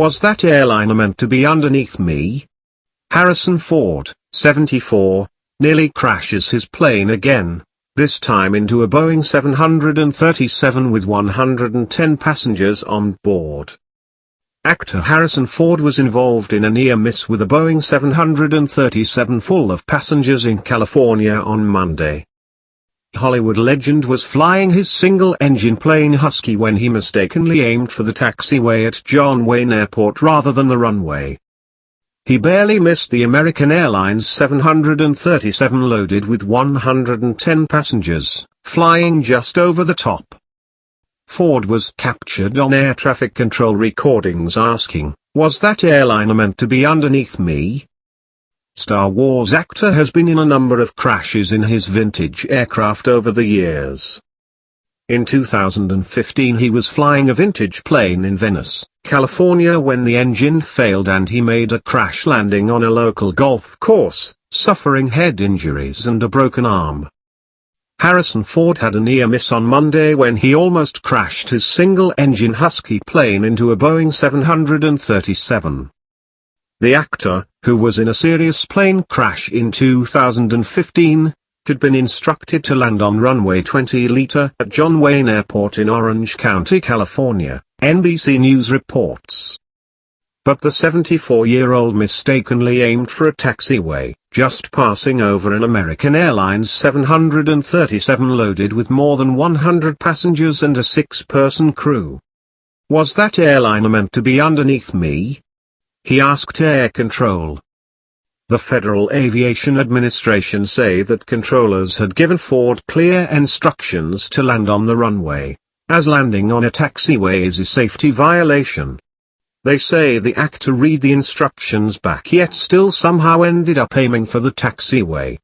Was that airliner meant to be underneath me? Harrison Ford, 74, nearly crashes his plane again, this time into a Boeing 737 with 110 passengers on board. Actor Harrison Ford was involved in a near miss with a Boeing 737 full of passengers in California on Monday. Hollywood legend was flying his single-engine plane Husky when he mistakenly aimed for the taxiway at John Wayne Airport rather than the runway. He barely missed the American Airlines 737 loaded with 110 passengers, flying just over the top. Ford was captured on air traffic control recordings asking, "Was that airliner meant to be underneath me?" Star Wars actor has been in a number of crashes in his vintage aircraft over the years. In 2015 he was flying a vintage plane in Venice, California when the engine failed and he made a crash landing on a local golf course, suffering head injuries and a broken arm. Harrison Ford had a near miss on Monday when he almost crashed his single-engine Husky plane into a Boeing 737. The actor, who was in a serious plane crash in 2015, had been instructed to land on runway 20 at John Wayne Airport in Orange County, California, NBC News reports. But the 74-year-old mistakenly aimed for a taxiway, just passing over an American Airlines 737 loaded with more than 100 passengers and a 6-person crew. "Was that airliner meant to be underneath me?" he asked air control. The Federal Aviation Administration say that controllers had given Ford clear instructions to land on the runway, as landing on a taxiway is a safety violation. They say the actor read the instructions back yet still somehow ended up aiming for the taxiway.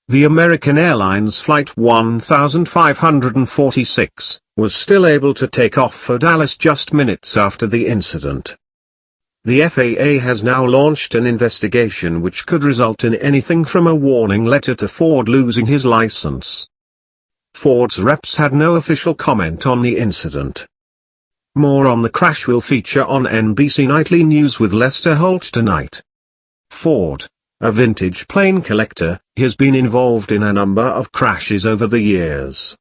The American Airlines Flight 1546 was still able to take off for Dallas just minutes after the incident. The FAA has now launched an investigation which could result in anything from a warning letter to Ford losing his license. Ford's reps had no official comment on the incident. More on the crash will feature on NBC Nightly News with Lester Holt tonight. Ford, a vintage plane collector, has been involved in a number of crashes over the years.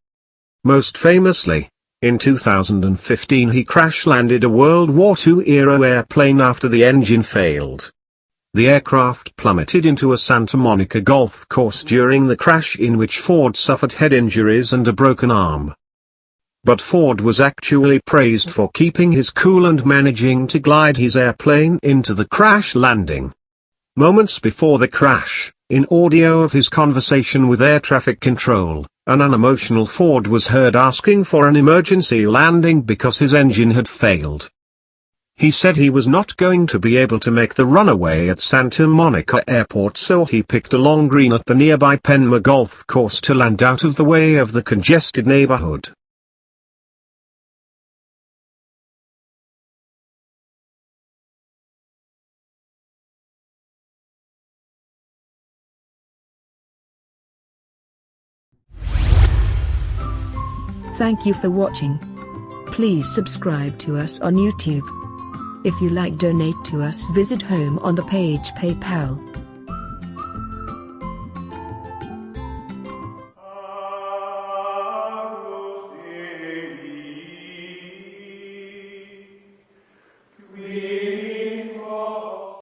Most famously, in 2015 he crash-landed a World War II-era airplane after the engine failed. The aircraft plummeted into a Santa Monica golf course during the crash in which Ford suffered head injuries and a broken arm. But Ford was actually praised for keeping his cool and managing to glide his airplane into the crash landing. Moments before the crash, in audio of his conversation with air traffic control, an unemotional Ford was heard asking for an emergency landing because his engine had failed. He said he was not going to be able to make the runaway at Santa Monica Airport, so he picked a long green at the nearby Penma golf course to land out of the way of the congested neighborhood. Thank you for watching. Please subscribe to us on YouTube. If you like, donate to us, visit home on the page PayPal.